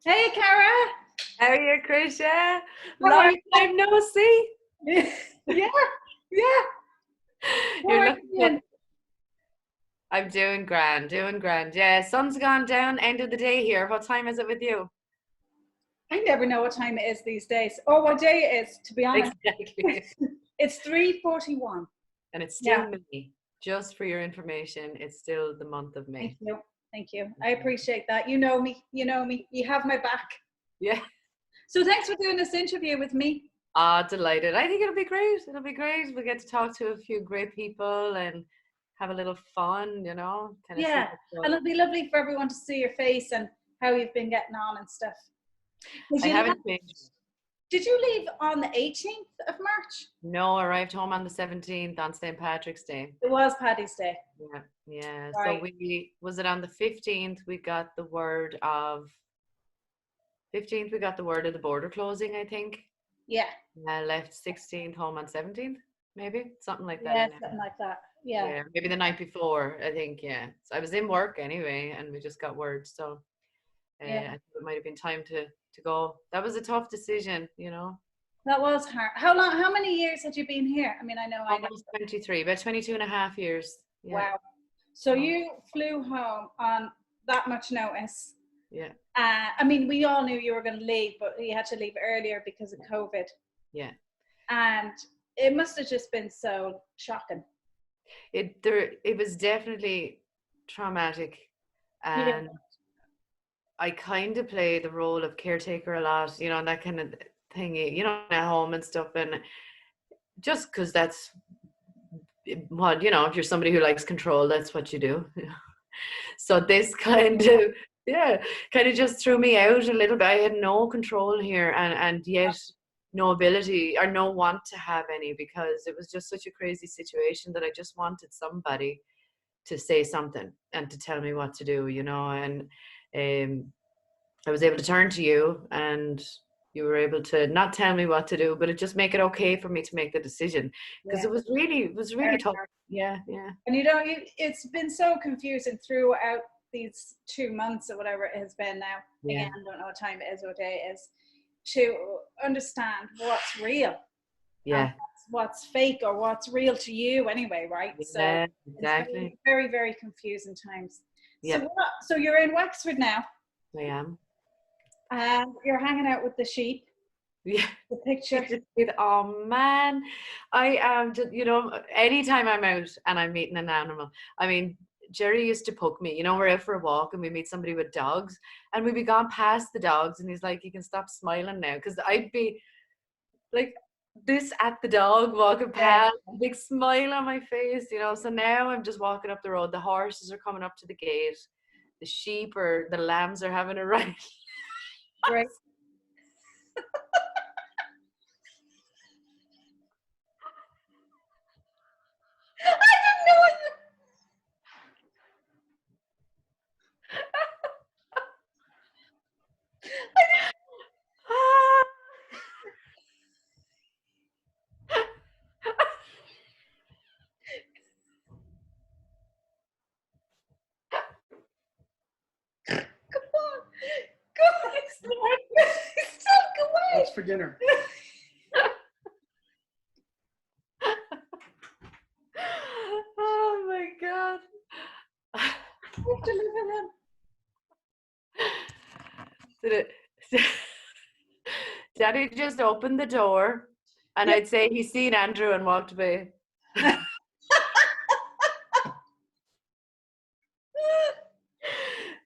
Hey, Kara. How are you, Krisha? How are Long time no see. you? Yeah, yeah. How You're are looking you good. doing? I'm doing grand, doing grand. Yeah, sun's gone down, end of the day here. What time is it with you? I never know what time it is these days, or what day it is. To be honest, Exactly. it's 3:41. And it's Yeah. still May. Just for your information, it's still the month of Thank May. you. Thank you. I appreciate that. You know me. You know me. You have my back. Yeah. So thanks for doing this interview with me. Delighted. I think it'll be great. It'll be great. We'll get to talk to a few great people and have a little fun, kind of see Yeah, what's and going. it'll be lovely for everyone to see your face and how you've been getting on and stuff. Did I you haven't changed. did you leave on the 18th of March? No, arrived home on the 17th on St. Patrick's Day. It was Paddy's Day. Yeah, yeah. So Right. was it on the 15th we got the word of 15th we got the word of the border closing, I think. Yeah. Left 16th, home on 17th, maybe something like that. Yeah, something like that. Yeah. Yeah, maybe the night before, I think. Yeah, so I was in work anyway, and we just got word. So I Yeah. think it might have been time to go. That was a tough decision. That was hard. How many years had you been here? I mean, I know. Almost 23, about 22 and a half years. Yeah. Wow. So you flew home on that much notice. Yeah. I mean, we all knew you were going to leave, but you had to leave earlier because of COVID. Yeah. And it must have just been so shocking. It was definitely traumatic, Yeah. and I kind of play the role of caretaker a lot, and that kind of thingy, at home and stuff, and just because that's what, if you're somebody who likes control, that's what you do. So this kind of just threw me out a little bit. I had no control here, and yet no ability or no want to have any, because it was just such a crazy situation that I just wanted somebody to say something and to tell me what to do, and I was able to turn to you, and you were able to not tell me what to do, but it just make it okay for me to make the decision, because Yeah. it was really tough. Yeah, yeah. And it's been so confusing throughout these 2 months or whatever it has been now. Yeah. Again, I don't know what time it is or what day it is, to understand what's real. Yeah. What's fake or what's real to you anyway, right? Yeah, So exactly. it's very, very confusing times. Yeah. So you're in Wexford now. I am. And you're hanging out with the sheep. Yeah. The picture. Oh man, I am just, anytime I'm out and I'm meeting an animal, I mean, Jerry used to poke me, we're out for a walk and we meet somebody with dogs, and we'd be gone past the dogs, and he's like, you can stop smiling now, because I'd be like this at the dog walking past, big smile on my face, so now I'm just walking up the road, the horses are coming up to the gate, the sheep or the lambs are having a ride. Right. I didn't know it. Come on. Go on. Stop, go away. What's for dinner? Oh my god. We have to live with him. Daddy just opened the door, and I'd say he's seen Andrew and walked away. It's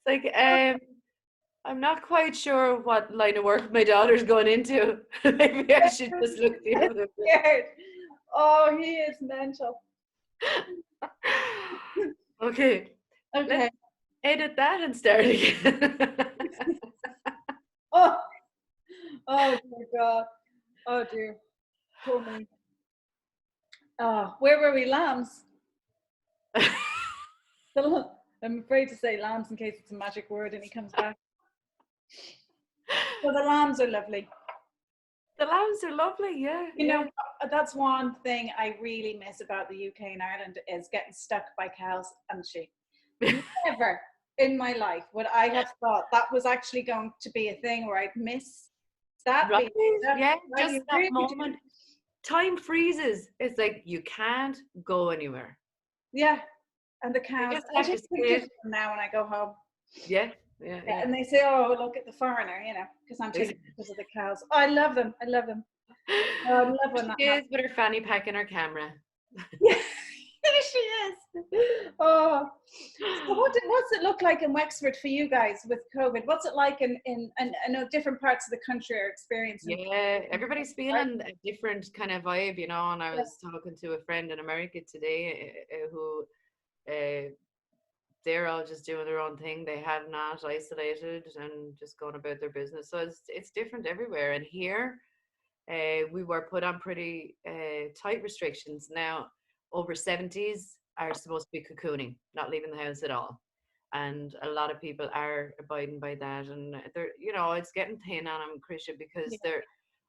like, I'm not quite sure what line of work my daughter's going into. Maybe I should just look the other way. Scared. Oh, he is mental. Okay. Okay. Let's edit that and start again. Oh dear God. Oh dear. Poor me. Oh, where were we? Lambs. I'm afraid to say lambs in case it's a magic word and he comes back. So the lambs are lovely. The lambs are lovely, yeah. You know, that's one thing I really miss about the UK and Ireland is getting stuck by cows and sheep. Never in my life would I have thought that was actually going to be a thing where I'd miss that Right? being that, Yeah, right? just You that really do. moment. Time freezes. It's like you can't go anywhere. Yeah. And the You cows. just I have to take pictures sit. of them now when I go home. Yeah, yeah, Yeah, yeah. and they say, "Oh, look at the foreigner," you know, because I'm taking pictures of the cows. Oh, I love them. I love them. Oh, I love when She that is happens. with her fanny pack and her camera. Yeah, she is. Oh, so what's it look like in Wexford for you guys with COVID? What's it like in and I know different parts of the country are experiencing. Yeah, everybody's feeling a different kind of vibe, you know. And I was talking to a friend in America today who they're all just doing their own thing. They have not isolated and just going about their business. So it's different everywhere. And here, we were put on pretty tight restrictions. Now, over 70s are supposed to be cocooning, not leaving the house at all. And a lot of people are abiding by that. And they're, you know, it's getting thin on them, Krisha, because Yeah, they're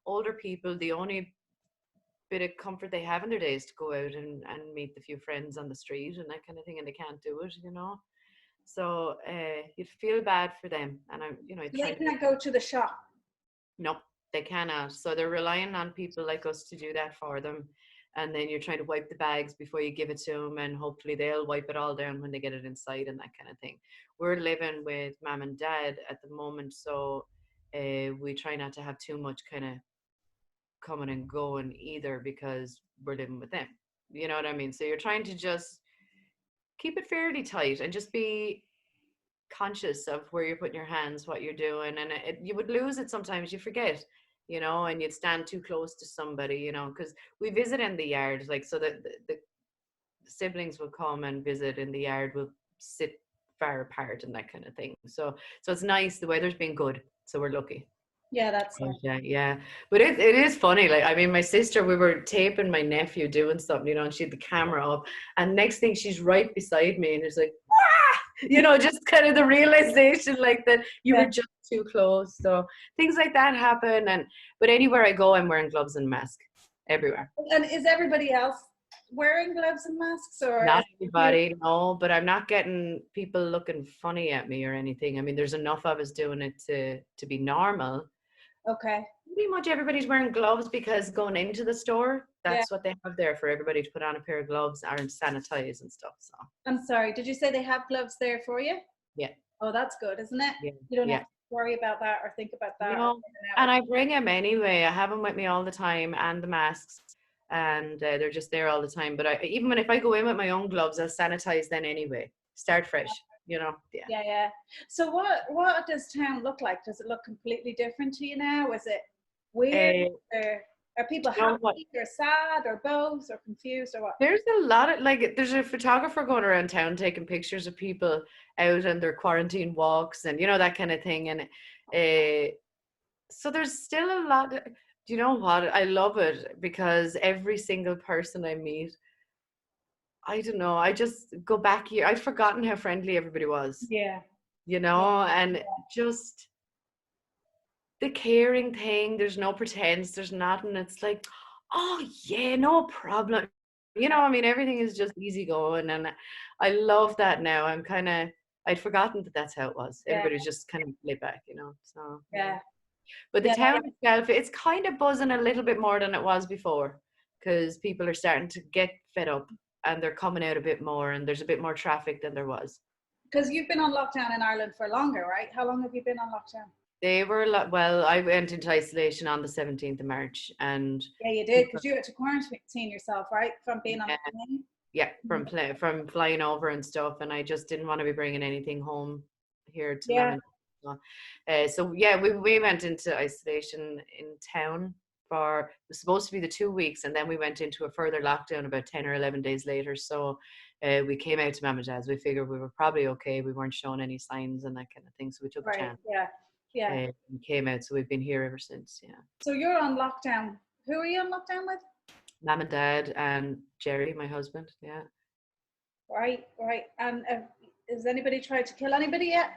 older people. The only bit of comfort they have in their days to go out and meet the few friends on the street and that kind of thing, and they can't do it, you know. So you'd feel bad for them. And I'm, you know, they trying to be, can't go to the shop. no, they cannot. So they're relying on people like us to do that for them. And then you're trying to wipe the bags before you give it to them, and hopefully they'll wipe it all down when they get it inside and that kind of thing. We're living with mom and dad at the moment, so we try not to have too much kind of coming and going either because we're living with them. You know what I mean? So you're trying to just keep it fairly tight and just be conscious of where you're putting your hands, what you're doing, and you would lose it sometimes. You forget, you know, and you'd stand too close to somebody, you know, because we visit in the yard, like so that the siblings will come and visit in the yard. We'll sit far apart and that kind of thing. So it's nice. The weather's been good, so we're lucky. Yeah, that's nice. Yeah, yeah. But it is funny. Like, I mean, my sister, we were taping my nephew doing something, you know, and she had the camera up. And next thing she's right beside me and it's like, "Wah!" You know, just kind of the realization like that you were Yeah. just too close. So things like that happen. But anywhere I go, I'm wearing gloves and mask everywhere. And is everybody else wearing gloves and masks, or is Not it you? everybody, no, but I'm not getting people looking funny at me or anything. I mean, there's enough of us doing it to be normal. Okay. Pretty much everybody's wearing gloves because going into the store, Yeah. that's what they have there for everybody to put on a pair of gloves and sanitize and stuff. So I'm sorry. Did you say they have gloves there for you? yeah, Oh, that's good, isn't it? yeah, You don't have yeah. to worry about that or think about that. Or No, and I bring them anyway. I have them with me all the time and the masks, and they're just there all the time. But even when if I go in with my own gloves, I'll sanitize then anyway. Start fresh, you know. Yeah. yeah, yeah. So what does town look like? Does it look completely different to you now? Is it weird? Uh, Are people you know what? happy or sad or both or confused or what? There's a lot of like there's a photographer going around town taking pictures of people out on their quarantine walks and you know that kind of thing. And so there's still a lot. Do you know what? I love it because every single person I meet, I don't know, I just go back here. I've forgotten how friendly everybody was, Yeah. you Yeah. know, and just the caring thing. There's no pretense. There's nothing. It's like, oh yeah, no problem. You know, I mean, everything is just easy going, and I love that now. I'd forgotten that that's how it was. Yeah. Everybody's just kind of laid back, you know. So yeah. Yeah. But the Yeah. town itself, it's kind of buzzing a little bit more than it was before because people are starting to get fed up and they're coming out a bit more and there's a bit more traffic than there was. Because you've been on lockdown in Ireland for longer, right? How long have you been on lockdown? They were well, I went into isolation on the 17th of March and Yeah, you did, people, because you had to quarantine yourself, right? From being on yeah, the plane. yeah, from flying over and stuff, and I just didn't want to be bringing anything home here to mum Yeah. and so yeah, we went into isolation in town for it was supposed to be the 2 weeks, and then we went into a further lockdown about 10 or 11 days later. So we came out to mum and dad's. We figured we were probably okay. We weren't showing any signs and that kind of thing, so we took a Right. chance. Yeah. Yeah. And came out, so we've been here ever since. Yeah, So you're on lockdown. Who are you on lockdown with? mum and dad and Jerry, my husband. Yeah. Right. Right. And has anybody tried to kill anybody yet?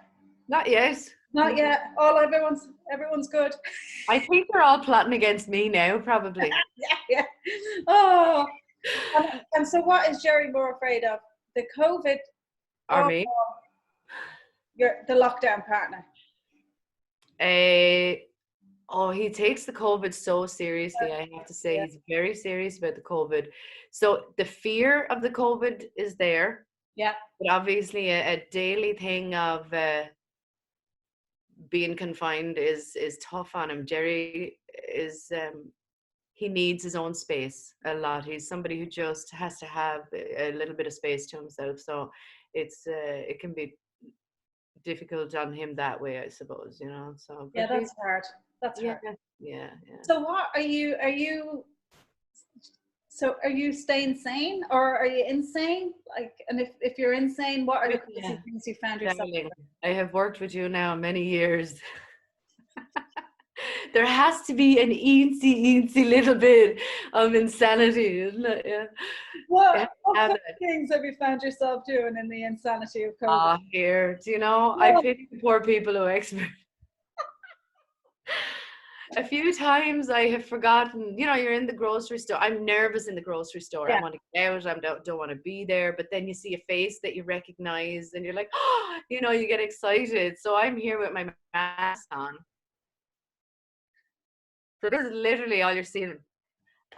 Not yet. Not yet. All everyone's good. I think they're all plotting against me now, probably. Yeah. Yeah. Oh. And so, what is Jerry more afraid of? The COVID. Or Oh, me. the lockdown partner? Oh, he takes the COVID so seriously. I have to say, Yeah. he's very serious about the COVID. So the fear of the COVID is there, Yeah. but obviously a daily thing of being confined is tough on him. Jerry is he needs his own space a lot. He's somebody who just has to have a little bit of space to himself. So it can be difficult on him that way, I suppose, you know. So, Yeah, but he's that's hard. That's yeah, hard. yeah, yeah. So what are you staying sane or are you insane? Like, and if you're insane, what are the crazy Yeah, things you found yourself darling, doing? I have worked with you now many years. There has to be an eensy little bit of insanity, isn't it? Yeah. You have What to have kind that. of things have you found yourself doing in the insanity of COVID? Here, do you know, I Well, pity the poor people who expert. A few times I have forgotten, you know, you're in the grocery store. I'm nervous in the grocery store. I yeah, want to get out. I don't want to be there. But then you see a face that you recognize and you're like, oh, you know, you get excited. So I'm here with my mask on. So this is literally all you're seeing.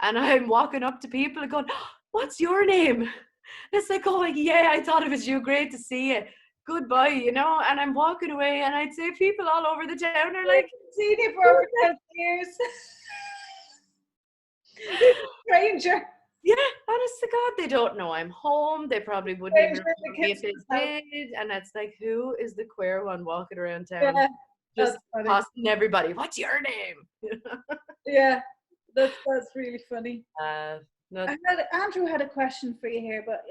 And I'm walking up to people and going, oh, what's your name? It's like, oh, like, yeah, I thought it was you. Great to see you. Goodbye, you know. And I'm walking away and I'd say people all over the town are like, seen you for over 12 years. Stranger. yeah, honest to God, they don't know I'm home. They probably wouldn't even Stranger in remember the me if kitchen. they did. And it's like, who is the queer one walking around town? Yeah, Just that's funny. asking everybody, what's your name? Yeah, that's really funny. uh, not, Andrew had a question for you here, but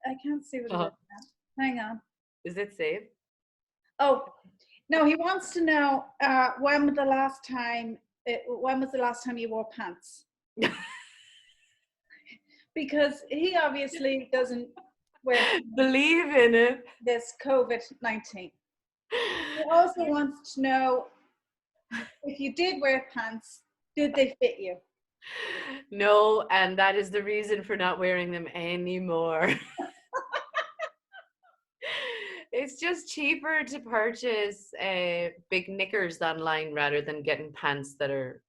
I can't see what it is uh, now. Hang on. is it safe? Oh, no, he wants to know when was the last time you wore pants? Because he obviously doesn't wear Believe in it. this COVID-19. He also wants to know if you did wear pants, did they fit you? No, and that is the reason for not wearing them anymore. It's just cheaper to purchase big knickers online rather than getting pants that are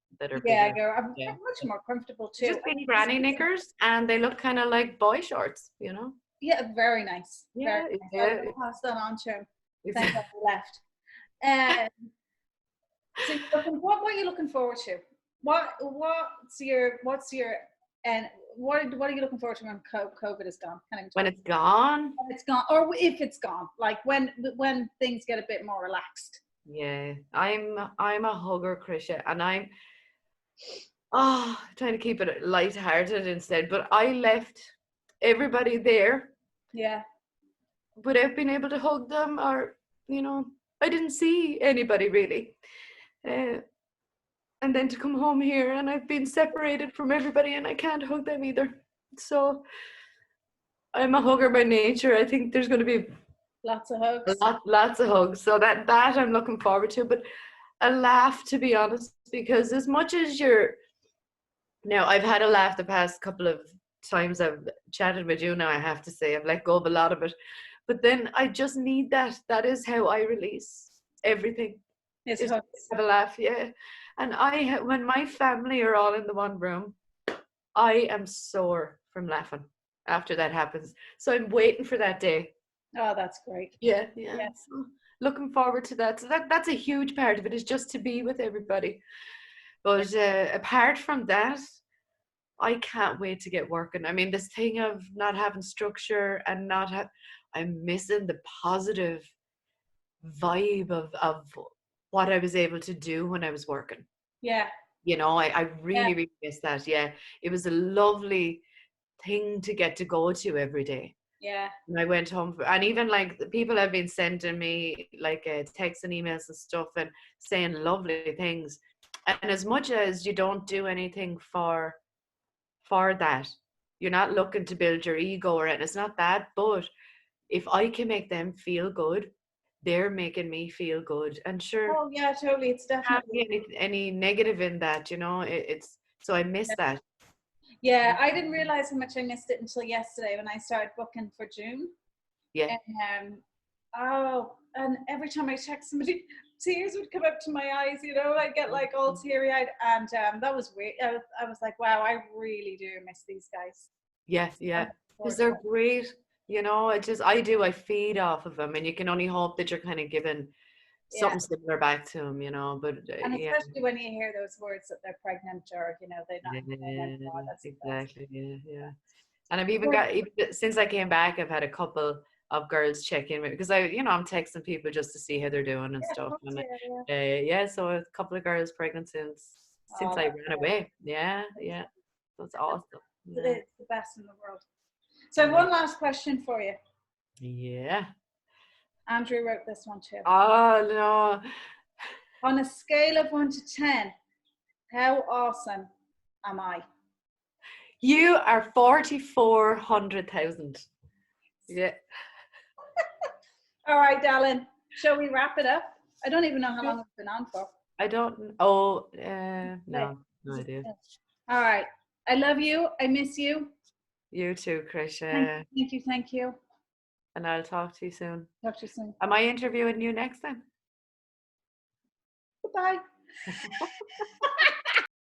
Yeah, bigger. I'm Yeah. much more comfortable too. Just big granny knickers, and they look kind of like boy shorts, you know? Yeah, very nice. Very Yeah, nice. I'll pass that on to him. it's Thank God he left. So what are you looking forward to? And what are you looking forward to when COVID is gone? Can't even when talk. it's gone. When it's gone, or if it's gone, like when things get a bit more relaxed. Yeah, I'm a hugger, Krisha, and I'm trying to keep it light-hearted instead. But I left everybody there Yeah. without being able to hug them, or you know, I didn't see anybody really. Uh, and then to come home here and I've been separated from everybody and I can't hug them either. So I'm a hugger by nature. I think there's going to be Lots of hugs. lots of hugs. So that I'm looking forward to. But a laugh, to be honest, because as much as now I've had a laugh the past couple of times I've chatted with you now, I have to say. I've let go of a lot of it. But then I just need that. That is how I release everything. It's Is hugs. have a laugh, yeah. And when my family are all in the one room, I am sore from laughing after that happens. So I'm waiting for that day. Oh, that's great. Yeah. Yeah. So looking forward to that. So that's a huge part of it, is just to be with everybody. But apart from that, I can't wait to get working. I mean, this thing of not having structure and I'm missing the positive vibe of what I was able to do when I was working. Yeah. You know, I Yeah. really, really miss that. Yeah. It was a lovely thing to get to go to every day. Yeah. And I went home and even like the people have been sending me like texts and emails and stuff and saying lovely things. And as much as you don't do anything for that, you're not looking to build your ego or anything. It's not that, but if I can make them feel good, they're making me feel good. And sure, Oh yeah, totally. It's can't definitely. be any negative in that, you know. It's so I miss that. Yeah, I didn't realize how much I missed it until yesterday when I started booking for June. Yeah. And Oh, and every time I text somebody, tears would come up to my eyes, you know, I'd get like all teary eyed. And that was weird. I was like, wow, I really do miss these guys. Yeah, I yeah. look Because forward to they're it. great. You know, I feed off of them, and you can only hope that you're kind of giving Yeah. something similar back to them, But And yeah, especially when you hear those words that they're pregnant or, you know, they're not yeah, anymore. That's the best. exactly. Yeah, yeah. And I've even Well, got, even since I came back, I've had a couple of girls check in with, because I'm texting people just to see how they're doing and yeah, of stuff. course, And yeah, yeah. yeah, so a couple of girls pregnant since Oh, I that's ran away. Yeah, yeah. That's awesome. Yeah, it's the best in the world. So yeah, one last question for you. yeah. Andrew wrote this one too. Oh no. On a scale of 1 to 10, how awesome am I? You are 44,100,000. Yeah. All right, darling. Shall we wrap it up? I don't even know how long it's been on for. I don't. Oh, Wait, no, no is it- idea. All right. I love you. I miss you. You too, Thank Krisha. you. Thank you. Thank you. And I'll talk to you soon. Talk to you soon. Am I interviewing you next time? Goodbye.